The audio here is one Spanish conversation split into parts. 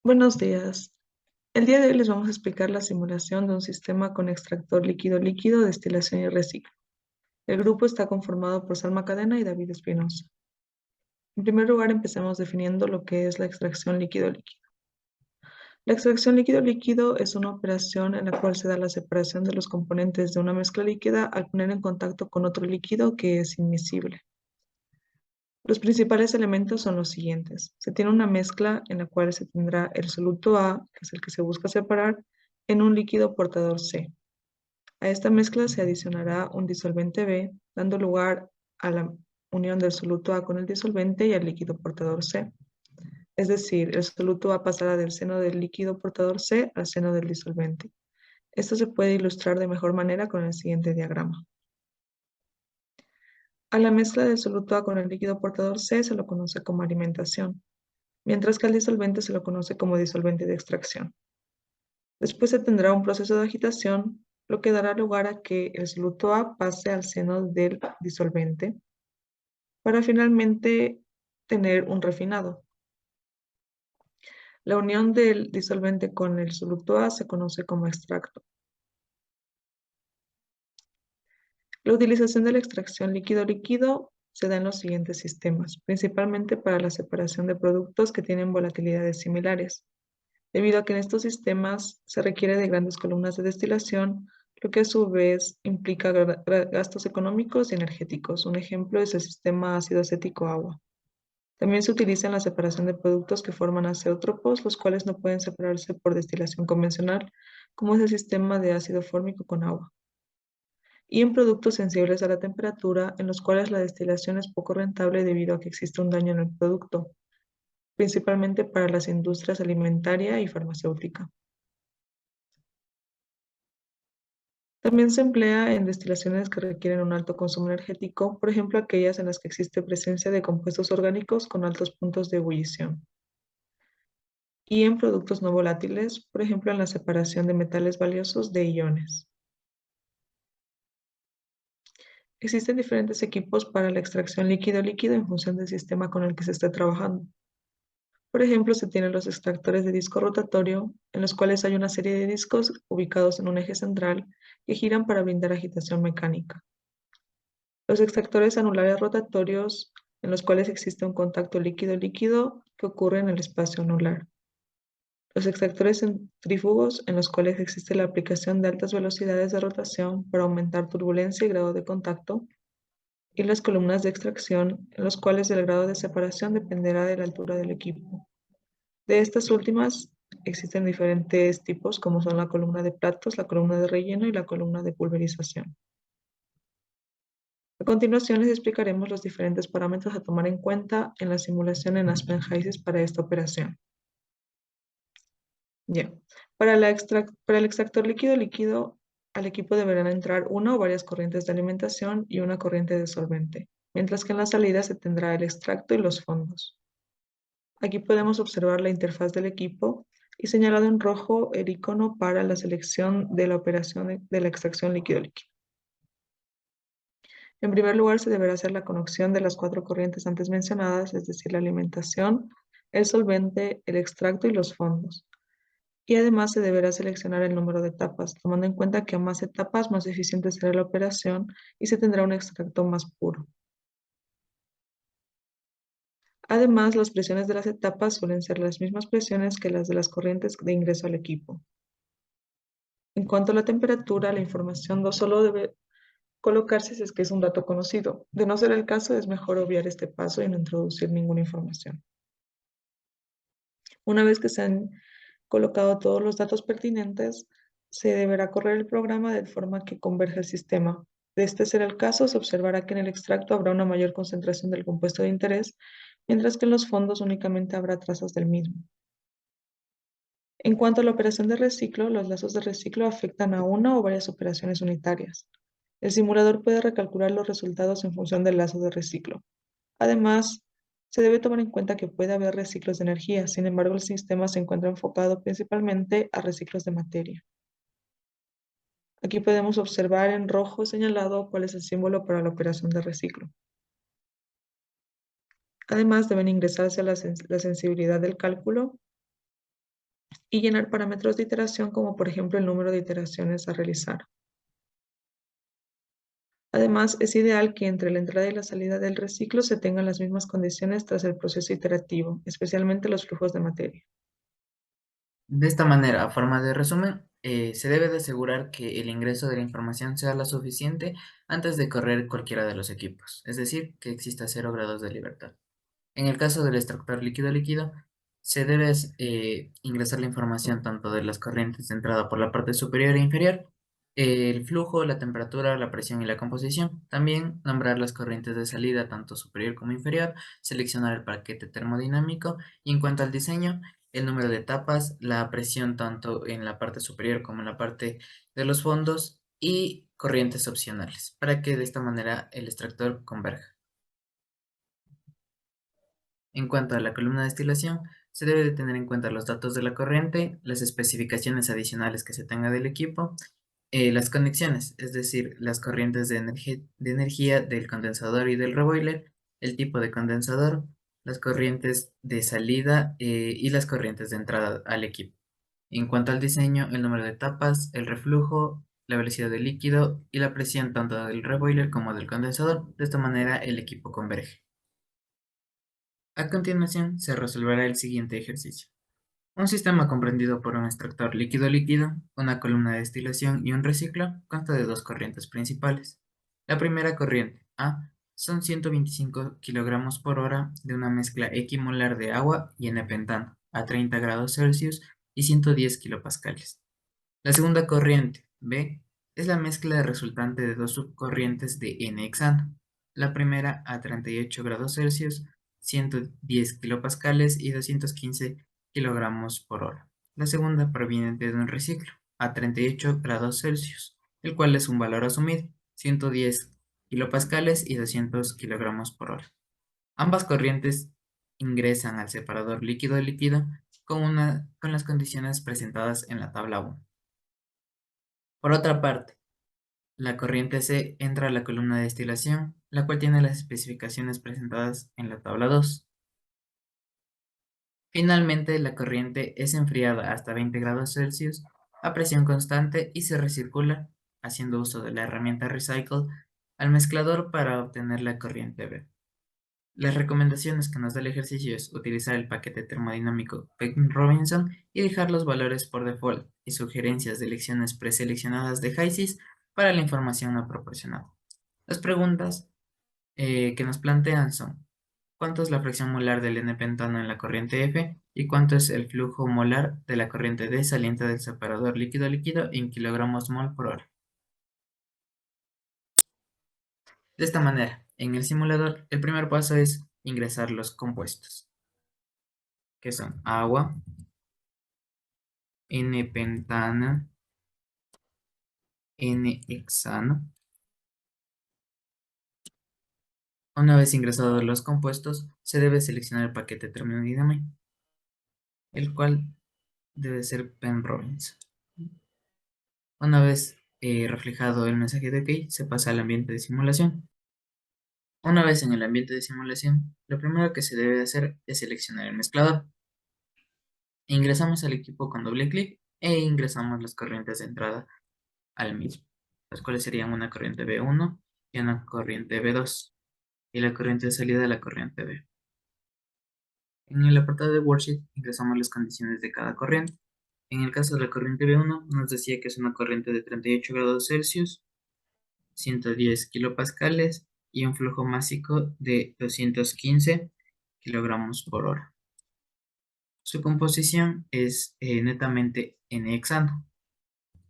Buenos días. El día de hoy les vamos a explicar la simulación de un sistema con extractor líquido-líquido, destilación y reciclo. El grupo está conformado por Salma Cadena y David Espinosa. En primer lugar, empecemos definiendo lo que es la extracción líquido-líquido. La extracción líquido-líquido es una operación en la cual se da la separación de los componentes de una mezcla líquida al poner en contacto con otro líquido que es inmiscible. Los principales elementos son los siguientes. Se tiene una mezcla en la cual se tendrá el soluto A, que es el que se busca separar, en un líquido portador C. A esta mezcla se adicionará un disolvente B, dando lugar a la unión del soluto A con el disolvente y al líquido portador C. Es decir, el soluto A pasará del seno del líquido portador C al seno del disolvente. Esto se puede ilustrar de mejor manera con el siguiente diagrama. A la mezcla del soluto A con el líquido portador C se lo conoce como alimentación, mientras que al disolvente se lo conoce como disolvente de extracción. Después se tendrá un proceso de agitación, lo que dará lugar a que el soluto A pase al seno del disolvente para finalmente tener un refinado. La unión del disolvente con el soluto A se conoce como extracto. La utilización de la extracción líquido-líquido se da en los siguientes sistemas, principalmente para la separación de productos que tienen volatilidades similares, debido a que en estos sistemas se requiere de grandes columnas de destilación, lo que a su vez implica gastos económicos y energéticos. Un ejemplo es el sistema ácido acético agua. También se utiliza en la separación de productos que forman azeótropos, los cuales no pueden separarse por destilación convencional, como es el sistema de ácido fórmico con agua. Y en productos sensibles a la temperatura, en los cuales la destilación es poco rentable debido a que existe un daño en el producto, principalmente para las industrias alimentaria y farmacéutica. También se emplea en destilaciones que requieren un alto consumo energético, por ejemplo aquellas en las que existe presencia de compuestos orgánicos con altos puntos de ebullición. Y en productos no volátiles, por ejemplo en la separación de metales valiosos de iones. Existen diferentes equipos para la extracción líquido-líquido en función del sistema con el que se esté trabajando. Por ejemplo, se tienen los extractores de disco rotatorio, en los cuales hay una serie de discos ubicados en un eje central que giran para brindar agitación mecánica. Los extractores anulares rotatorios, en los cuales existe un contacto líquido-líquido que ocurre en el espacio anular. Los extractores centrífugos, en los cuales existe la aplicación de altas velocidades de rotación para aumentar turbulencia y grado de contacto. Y las columnas de extracción, en los cuales el grado de separación dependerá de la altura del equipo. De estas últimas existen diferentes tipos, como son la columna de platos, la columna de relleno y la columna de pulverización. A continuación les explicaremos los diferentes parámetros a tomar en cuenta en la simulación en Aspen HYSYS para esta operación. Ya. Para el extractor líquido-líquido, al equipo deberán entrar una o varias corrientes de alimentación y una corriente de solvente, mientras que en la salida se tendrá el extracto y los fondos. Aquí podemos observar la interfaz del equipo y señalado en rojo el icono para la selección de la operación de la extracción líquido-líquido. En primer lugar, se deberá hacer la conexión de las cuatro corrientes antes mencionadas, es decir, la alimentación, el solvente, el extracto y los fondos. Y además se deberá seleccionar el número de etapas, tomando en cuenta que a más etapas, más eficiente será la operación y se tendrá un extracto más puro. Además, las presiones de las etapas suelen ser las mismas presiones que las de las corrientes de ingreso al equipo. En cuanto a la temperatura, la información no solo debe colocarse si es que es un dato conocido. De no ser el caso, es mejor obviar este paso y no introducir ninguna información. Una vez que se han colocado todos los datos pertinentes, se deberá correr el programa de forma que converja el sistema. De este ser el caso, se observará que en el extracto habrá una mayor concentración del compuesto de interés, mientras que en los fondos únicamente habrá trazas del mismo. En cuanto a la operación de reciclo, los lazos de reciclo afectan a una o varias operaciones unitarias. El simulador puede recalcular los resultados en función del lazo de reciclo. Además, se debe tomar en cuenta que puede haber reciclos de energía, sin embargo, el sistema se encuentra enfocado principalmente a reciclos de materia. Aquí podemos observar en rojo señalado cuál es el símbolo para la operación de reciclo. Además, deben ingresarse la sensibilidad del cálculo y llenar parámetros de iteración como por ejemplo el número de iteraciones a realizar. Además, es ideal que entre la entrada y la salida del reciclo se tengan las mismas condiciones tras el proceso iterativo, especialmente los flujos de materia. De esta manera, a forma de resumen, se debe de asegurar que el ingreso de la información sea lo suficiente antes de correr cualquiera de los equipos, es decir, que exista 0 grados de libertad. En el caso del extractor líquido-líquido, se debe ingresar la información tanto de las corrientes de entrada por la parte superior e inferior, el flujo, la temperatura, la presión y la composición. También nombrar las corrientes de salida tanto superior como inferior, seleccionar el paquete termodinámico y en cuanto al diseño, el número de etapas, la presión tanto en la parte superior como en la parte de los fondos y corrientes opcionales, para que de esta manera el extractor converja. En cuanto a la columna de destilación, se debe de tener en cuenta los datos de la corriente, las especificaciones adicionales que se tenga del equipo, las conexiones, es decir, las corrientes de energía del condensador y del reboiler, el tipo de condensador, las corrientes de salida y las corrientes de entrada al equipo. En cuanto al diseño, el número de etapas, el reflujo, la velocidad del líquido y la presión tanto del reboiler como del condensador. De esta manera el equipo converge. A continuación, se resolverá el siguiente ejercicio. Un sistema comprendido por un extractor líquido-líquido, una columna de destilación y un reciclo consta de dos corrientes principales. La primera corriente, A, son 125 kilogramos por hora de una mezcla equimolar de agua y N-pentano a 30 grados Celsius y 110 kilopascales. La segunda corriente, B, es la mezcla resultante de dos subcorrientes de N-hexano. La primera a 38 grados Celsius, 110 kilopascales y 215 kilogramos por hora. La segunda proveniente de un reciclo a 38 grados Celsius, el cual es un valor asumido, 110 kilopascales y 200 kilogramos por hora. Ambas corrientes ingresan al separador líquido-líquido con las condiciones presentadas en la tabla 1. Por otra parte, la corriente C entra a la columna de destilación, la cual tiene las especificaciones presentadas en la tabla 2. Finalmente, la corriente es enfriada hasta 20 grados Celsius a presión constante y se recircula, haciendo uso de la herramienta Recycle, al mezclador para obtener la corriente B. Las recomendaciones que nos da el ejercicio es utilizar el paquete termodinámico Peck-Robinson y dejar los valores por default y sugerencias de lecciones preseleccionadas de HYSYS para la información no proporcionada. Las preguntas que nos plantean son: ¿cuánto es la fracción molar del N-pentano en la corriente F? ¿Y cuánto es el flujo molar de la corriente D saliente del separador líquido-líquido en kilogramos mol por hora? De esta manera, en el simulador, el primer paso es ingresar los compuestos, que son agua, N-pentano, N-hexano. Una vez ingresados los compuestos, se debe seleccionar el paquete termodinámico, el cual debe ser Penrose. Una vez reflejado el mensaje de OK, se pasa al ambiente de simulación. Una vez en el ambiente de simulación, lo primero que se debe hacer es seleccionar el mezclador. Ingresamos al equipo con doble clic e ingresamos las corrientes de entrada al mismo, las cuales serían una corriente B1 y una corriente B2, y la corriente de salida de la corriente B. En el apartado de Worksheet ingresamos las condiciones de cada corriente. En el caso de la corriente B1, nos decía que es una corriente de 38 grados Celsius, 110 kilopascales y un flujo másico de 215 kilogramos por hora. Su composición es netamente N-hexano,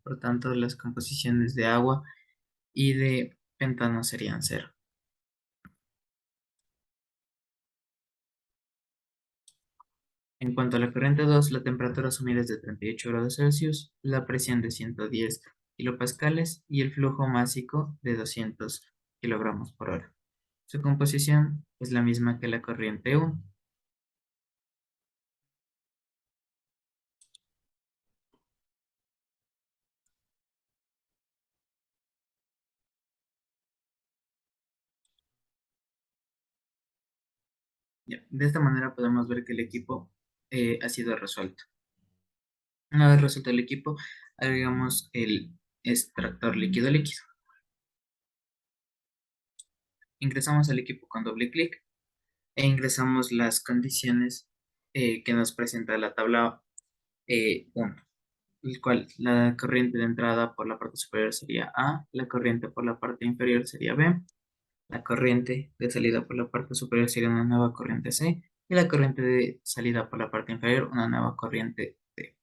por tanto las composiciones de agua y de pentano serían cero. En cuanto a la corriente 2, la temperatura asumida es de 38 grados Celsius, la presión de 110 kilopascales y el flujo másico de 200 kilogramos por hora. Su composición es la misma que la corriente 1. Ya, de esta manera podemos ver que el equipo ha sido resuelto. Una vez resuelto el equipo, agregamos el extractor líquido-líquido. Ingresamos al equipo con doble clic e ingresamos las condiciones que nos presenta la tabla 1, el cual la corriente de entrada por la parte superior sería A, la corriente por la parte inferior sería B, la corriente de salida por la parte superior sería una nueva corriente C y la corriente de salida por la parte inferior una nueva corriente D.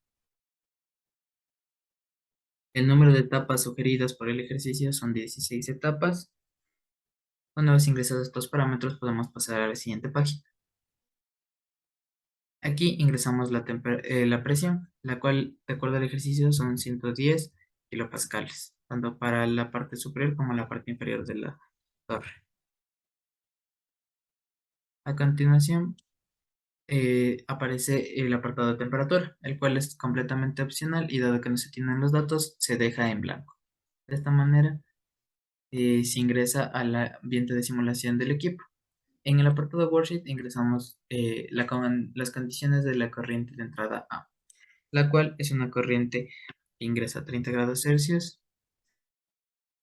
El número de etapas sugeridas por el ejercicio son 16 etapas. Una vez ingresados estos parámetros podemos pasar a la siguiente página. Aquí ingresamos la presión, la cual, de acuerdo al ejercicio, son 110 kilopascales, tanto para la parte superior como la parte inferior de la torre. A continuación, aparece el apartado de temperatura, el cual es completamente opcional y dado que no se tienen los datos, se deja en blanco. De esta manera, se ingresa al ambiente de simulación del equipo. En el apartado Worksheet ingresamos las condiciones de la corriente de entrada A, la cual es una corriente que ingresa a 30 grados Celsius,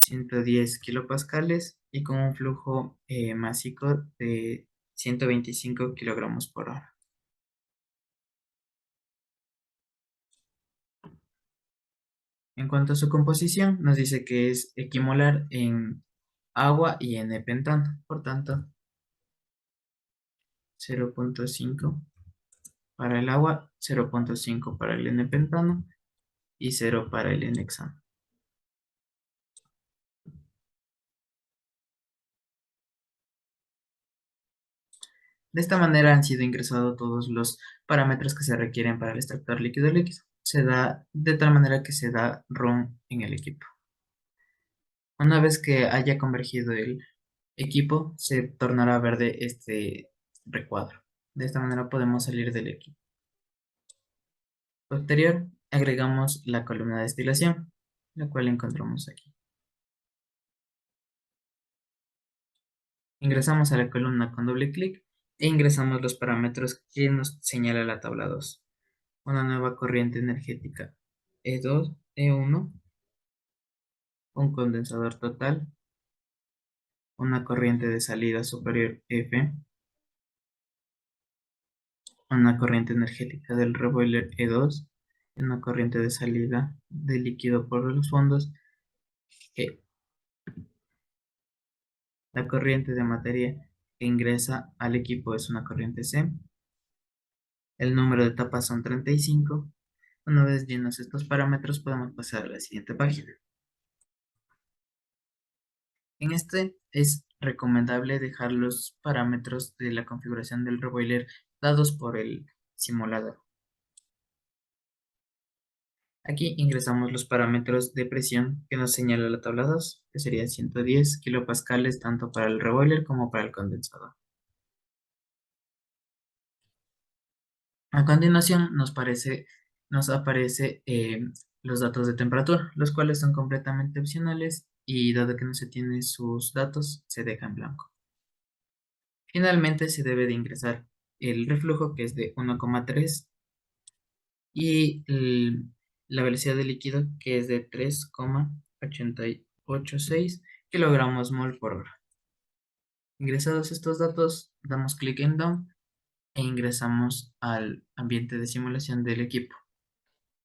110 kilopascales y con un flujo másico de 125 kilogramos por hora. En cuanto a su composición, nos dice que es equimolar en agua y en pentano, por tanto, 0.5 para el agua, 0.5 para el N-pentano y 0 para el N-hexano. De esta manera han sido ingresados todos los parámetros que se requieren para el extractor líquido-líquido. Se da de tal manera que se da ROM en el equipo. Una vez que haya convergido el equipo, se tornará verde este recuadro. De esta manera podemos salir del equipo. Posterior, agregamos la columna de destilación, la cual encontramos aquí. Ingresamos a la columna con doble clic e ingresamos los parámetros que nos señala la tabla 2. Una nueva corriente energética E2, E1, un condensador total, una corriente de salida superior F, una corriente energética del reboiler E2, una corriente de salida de líquido por los fondos G. La corriente de materia que ingresa al equipo es una corriente C. El número de etapas son 35. Una vez llenos estos parámetros, podemos pasar a la siguiente página. En este es recomendable dejar los parámetros de la configuración del reboiler dados por el simulador. Aquí ingresamos los parámetros de presión que nos señala la tabla 2, que sería 110 kilopascales tanto para el reboiler como para el condensador. A continuación nos aparece los datos de temperatura, los cuales son completamente opcionales y dado que no se tienen sus datos, se deja en blanco. Finalmente se debe de ingresar el reflujo, que es de 1,3 y la velocidad del líquido, que es de 3,886 kilogramos mol por hora. Ingresados estos datos, damos clic en Down e ingresamos al ambiente de simulación del equipo.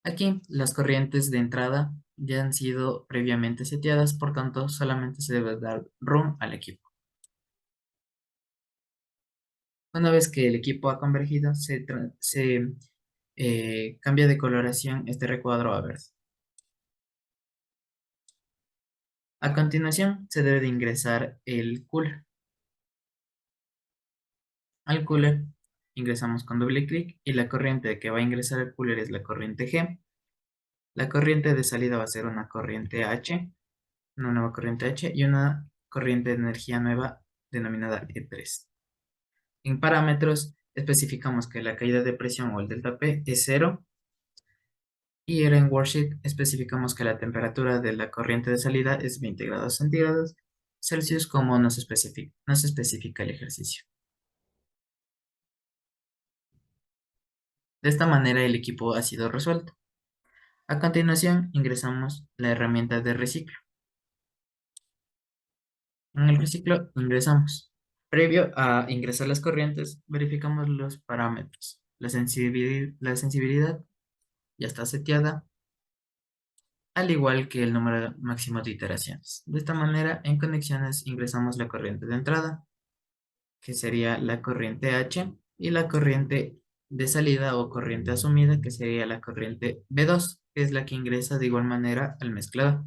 Aquí las corrientes de entrada ya han sido previamente seteadas, por tanto solamente se debe dar run al equipo. Una vez que el equipo ha convergido, se cambia de coloración este recuadro a verde. A continuación, se debe de ingresar el cooler. Al cooler ingresamos con doble clic y la corriente que va a ingresar al cooler es la corriente G. La corriente de salida va a ser una corriente H, una nueva corriente H y una corriente de energía nueva denominada E3. En parámetros especificamos que la caída de presión o el delta P es 0 y ahora en Worksheet especificamos que la temperatura de la corriente de salida es 20 grados centígrados Celsius como nos especifica el ejercicio. De esta manera el equipo ha sido resuelto. A continuación, ingresamos la herramienta de reciclo. En el reciclo ingresamos. Previo a ingresar las corrientes, verificamos los parámetros. La sensibilidad ya está seteada, al igual que el número máximo de iteraciones. De esta manera, en conexiones ingresamos la corriente de entrada, que sería la corriente H, y la corriente de salida o corriente asumida, que sería la corriente B2, que es la que ingresa de igual manera al mezclador.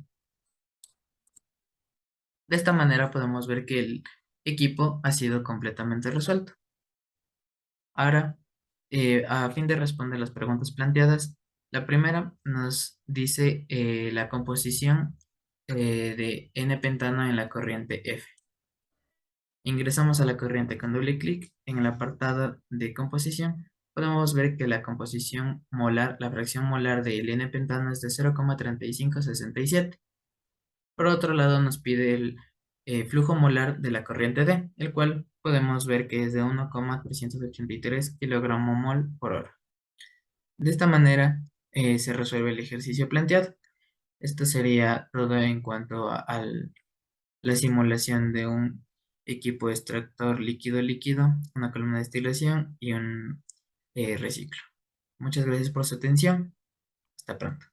De esta manera podemos ver que el equipo ha sido completamente resuelto. Ahora, a fin de responder las preguntas planteadas, la primera nos dice la composición de N-pentano en la corriente F. Ingresamos a la corriente con doble clic. En el apartado de composición, podemos ver que la composición molar, la fracción molar del N-pentano es de 0,3567. Por otro lado, nos pide el flujo molar de la corriente D, el cual podemos ver que es de 1,383 kg/mol por hora. De esta manera se resuelve el ejercicio planteado. Esto sería todo en cuanto a la simulación de un equipo extractor líquido-líquido, una columna de destilación y un reciclo. Muchas gracias por su atención. Hasta pronto.